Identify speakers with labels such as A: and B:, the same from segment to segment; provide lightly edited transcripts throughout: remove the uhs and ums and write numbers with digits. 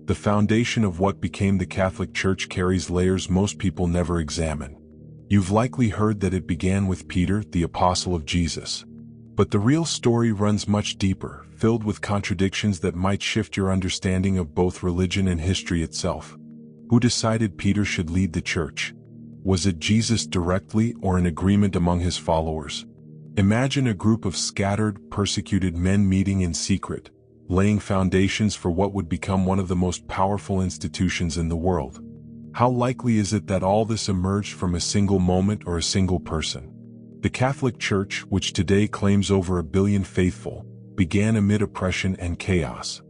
A: The foundation of what became the Catholic Church carries layers most people never examine. You've likely heard that it began with Peter, the apostle of Jesus. But the real story runs much deeper, filled with contradictions that might shift your understanding of both religion and history itself. Who decided Peter should lead the church? Was it Jesus directly or an agreement among his followers? Imagine a group of scattered, persecuted men meeting in secret, laying foundations for what would become one of the most powerful institutions in the world. How likely is it that all this emerged from a single moment or a single person? The Catholic Church, which today claims over 1 billion faithful, began amid oppression and chaos.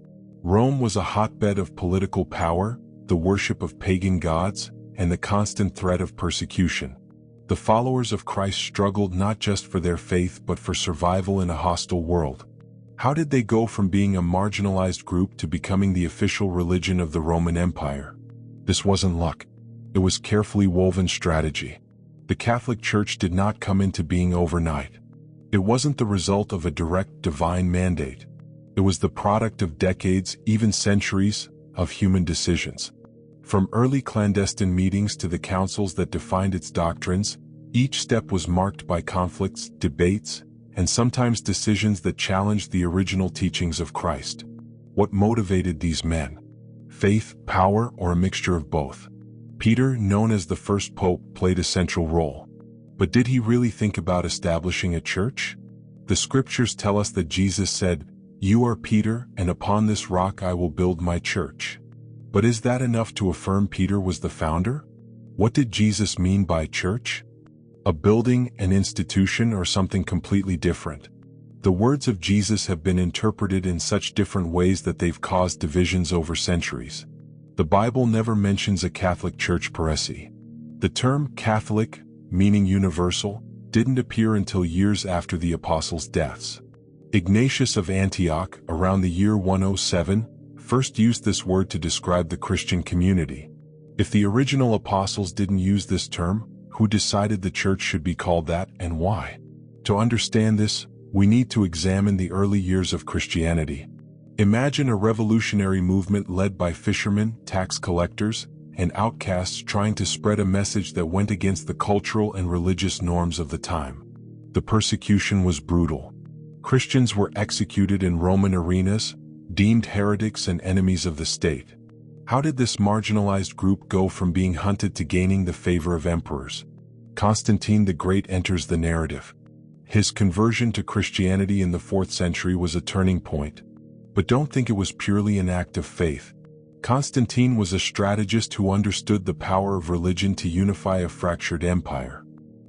A: Rome was a hotbed of political power, the worship of pagan gods, and the constant threat of persecution. The followers of Christ struggled not just for their faith but for survival in a hostile world. How did they go from being a marginalized group to becoming the official religion of the Roman Empire? This wasn't luck. It was carefully woven strategy. The Catholic Church did not come into being overnight. It wasn't the result of a direct divine mandate. It was the product of decades, even centuries, of human decisions. From early clandestine meetings to the councils that defined its doctrines, each step was marked by conflicts, debates, and sometimes decisions that challenged the original teachings of Christ. What motivated these men? Faith, power, or a mixture of both? Peter, known as the first pope, played a central role. But did he really think about establishing a church? The scriptures tell us that Jesus said, "You are Peter, and upon this rock I will build my church." But is that enough to affirm Peter was the founder? What did Jesus mean by church? A building, an institution, or something completely different? The words of Jesus have been interpreted in such different ways that they've caused divisions over centuries. The Bible never mentions a Catholic Church per se. The term Catholic, meaning universal, didn't appear until years after the apostles' deaths. Ignatius of Antioch, around the year 107, first used this word to describe the Christian community. If the original apostles didn't use this term, who decided the church should be called that, and why? To understand this, we need to examine the early years of Christianity. Imagine a revolutionary movement led by fishermen, tax collectors, and outcasts trying to spread a message that went against the cultural and religious norms of the time. The persecution was brutal. Christians were executed in Roman arenas, deemed heretics and enemies of the state. How did this marginalized group go from being hunted to gaining the favor of emperors? Constantine the Great enters the narrative. His conversion to Christianity in the 4th century was a turning point. But don't think it was purely an act of faith. Constantine was a strategist who understood the power of religion to unify a fractured empire.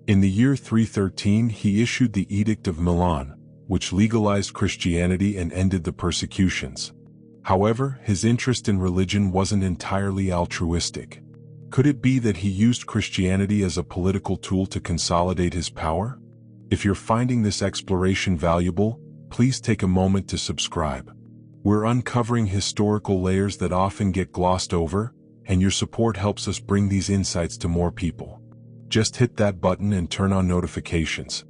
A: In the year 313 he issued the Edict of Milan, which legalized Christianity and ended the persecutions. However, his interest in religion wasn't entirely altruistic. Could it be that he used Christianity as a political tool to consolidate his power? If you're finding this exploration valuable, please take a moment to subscribe. We're uncovering historical layers that often get glossed over, and your support helps us bring these insights to more people. Just hit that button and turn on notifications.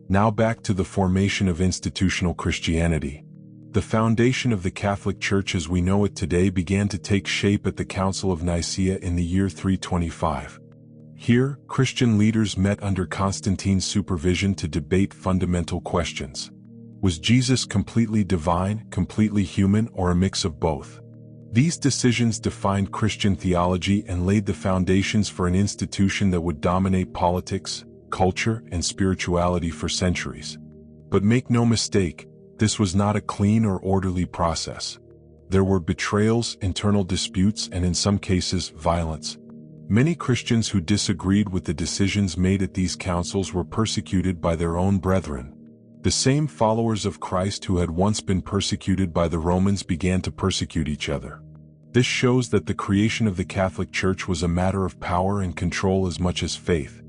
A: Now back to the formation of institutional Christianity. The foundation of the Catholic Church as we know it today began to take shape at the Council of Nicaea in the year 325. Here, Christian leaders met under Constantine's supervision to debate fundamental questions. Was Jesus completely divine, completely human, or a mix of both? These decisions defined Christian theology and laid the foundations for an institution that would dominate politics, culture, and spirituality for centuries. But make no mistake, this was not a clean or orderly process. There were betrayals, internal disputes, and in some cases, violence. Many Christians who disagreed with the decisions made at these councils were persecuted by their own brethren. The same followers of Christ who had once been persecuted by the Romans began to persecute each other. This shows that the creation of the Catholic Church was a matter of power and control as much as faith.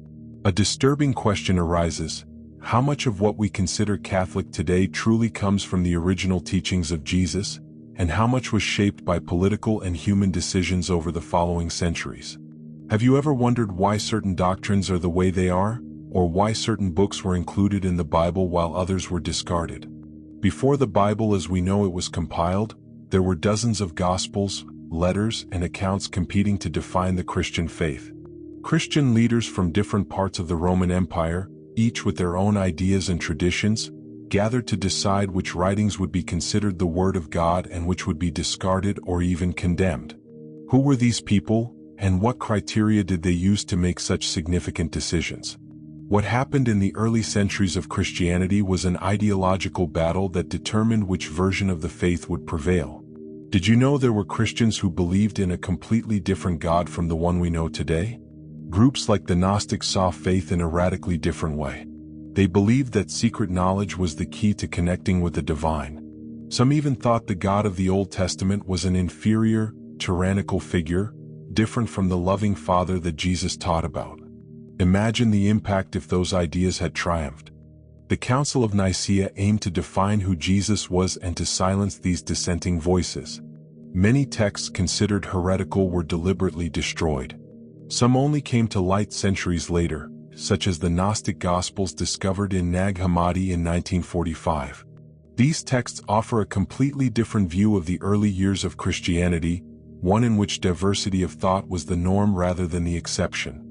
A: A disturbing question arises: how much of what we consider Catholic today truly comes from the original teachings of Jesus, and how much was shaped by political and human decisions over the following centuries? Have you ever wondered why certain doctrines are the way they are, or why certain books were included in the Bible while others were discarded? Before the Bible as we know it was compiled, there were dozens of Gospels, letters, and accounts competing to define the Christian faith. Christian leaders from different parts of the Roman Empire, each with their own ideas and traditions, gathered to decide which writings would be considered the Word of God and which would be discarded or even condemned. Who were these people, and what criteria did they use to make such significant decisions? What happened in the early centuries of Christianity was an ideological battle that determined which version of the faith would prevail. Did you know there were Christians who believed in a completely different God from the one we know today? Groups like the Gnostics saw faith in a radically different way. They believed that secret knowledge was the key to connecting with the divine. Some even thought the God of the Old Testament was an inferior, tyrannical figure, different from the loving Father that Jesus taught about. Imagine the impact if those ideas had triumphed. The Council of Nicaea aimed to define who Jesus was and to silence these dissenting voices. Many texts considered heretical were deliberately destroyed. Some only came to light centuries later, such as the Gnostic Gospels discovered in Nag Hammadi in 1945. These texts offer a completely different view of the early years of Christianity, one in which diversity of thought was the norm rather than the exception.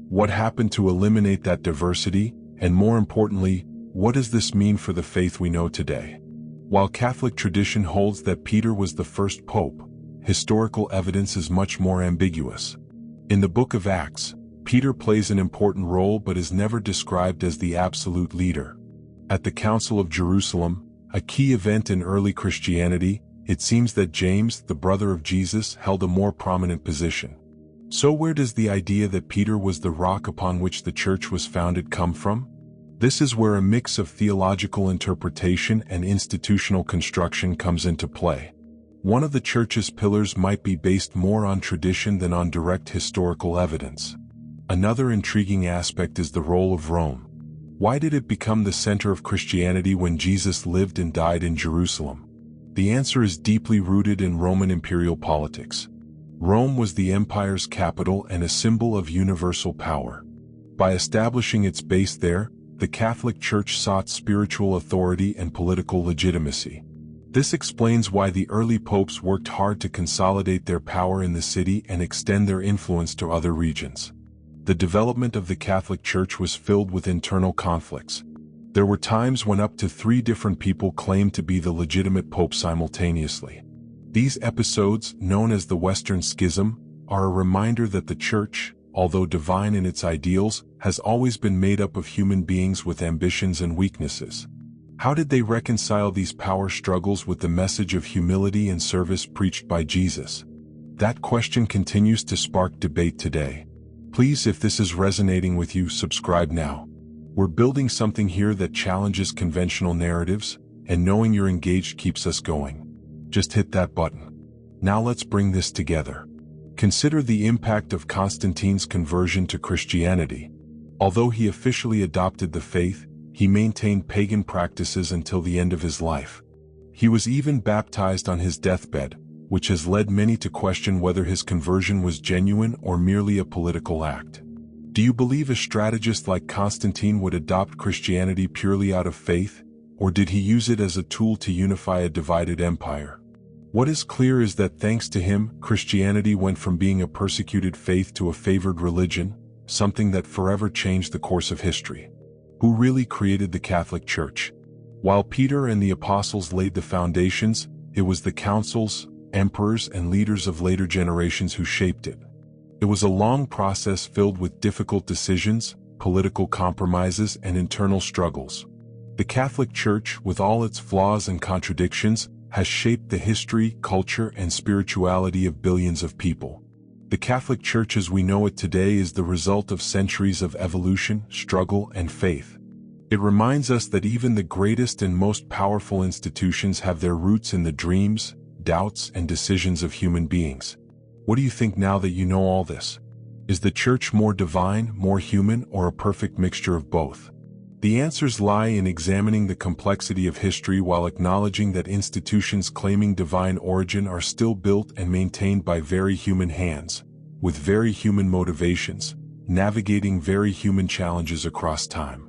A: What happened to eliminate that diversity, and more importantly, what does this mean for the faith we know today? While Catholic tradition holds that Peter was the first pope, historical evidence is much more ambiguous. In the book of Acts, Peter plays an important role but is never described as the absolute leader. At the Council of Jerusalem, a key event in early Christianity, it seems that James, the brother of Jesus, held a more prominent position. So where does the idea that Peter was the rock upon which the church was founded come from? This is where a mix of theological interpretation and institutional construction comes into play. One of the church's pillars might be based more on tradition than on direct historical evidence. Another intriguing aspect is the role of Rome. Why did it become the center of Christianity when Jesus lived and died in Jerusalem? The answer is deeply rooted in Roman imperial politics. Rome was the empire's capital and a symbol of universal power. By establishing its base there, the Catholic Church sought spiritual authority and political legitimacy. This explains why the early popes worked hard to consolidate their power in the city and extend their influence to other regions. The development of the Catholic Church was filled with internal conflicts. There were times when up to 3 different people claimed to be the legitimate pope simultaneously. These episodes, known as the Western Schism, are a reminder that the Church, although divine in its ideals, has always been made up of human beings with ambitions and weaknesses. How did they reconcile these power struggles with the message of humility and service preached by Jesus? That question continues to spark debate today. Please, if this is resonating with you, subscribe now. We're building something here that challenges conventional narratives, and knowing you're engaged keeps us going. Just hit that button. Now let's bring this together. Consider the impact of Constantine's conversion to Christianity. Although he officially adopted the faith, he maintained pagan practices until the end of his life. He was even baptized on his deathbed, which has led many to question whether his conversion was genuine or merely a political act. Do you believe a strategist like Constantine would adopt Christianity purely out of faith, or did he use it as a tool to unify a divided empire? What is clear is that thanks to him, Christianity went from being a persecuted faith to a favored religion, something that forever changed the course of history. Who really created the Catholic Church? While Peter and the apostles laid the foundations, it was the councils, emperors, and leaders of later generations who shaped it. It was a long process filled with difficult decisions, political compromises, and internal struggles. The Catholic Church, with all its flaws and contradictions, has shaped the history, culture, and spirituality of billions of people. The Catholic Church as we know it today is the result of centuries of evolution, struggle, and faith. It reminds us that even the greatest and most powerful institutions have their roots in the dreams, doubts, and decisions of human beings. What do you think now that you know all this? Is the Church more divine, more human, or a perfect mixture of both? The answers lie in examining the complexity of history while acknowledging that institutions claiming divine origin are still built and maintained by very human hands, with very human motivations, navigating very human challenges across time.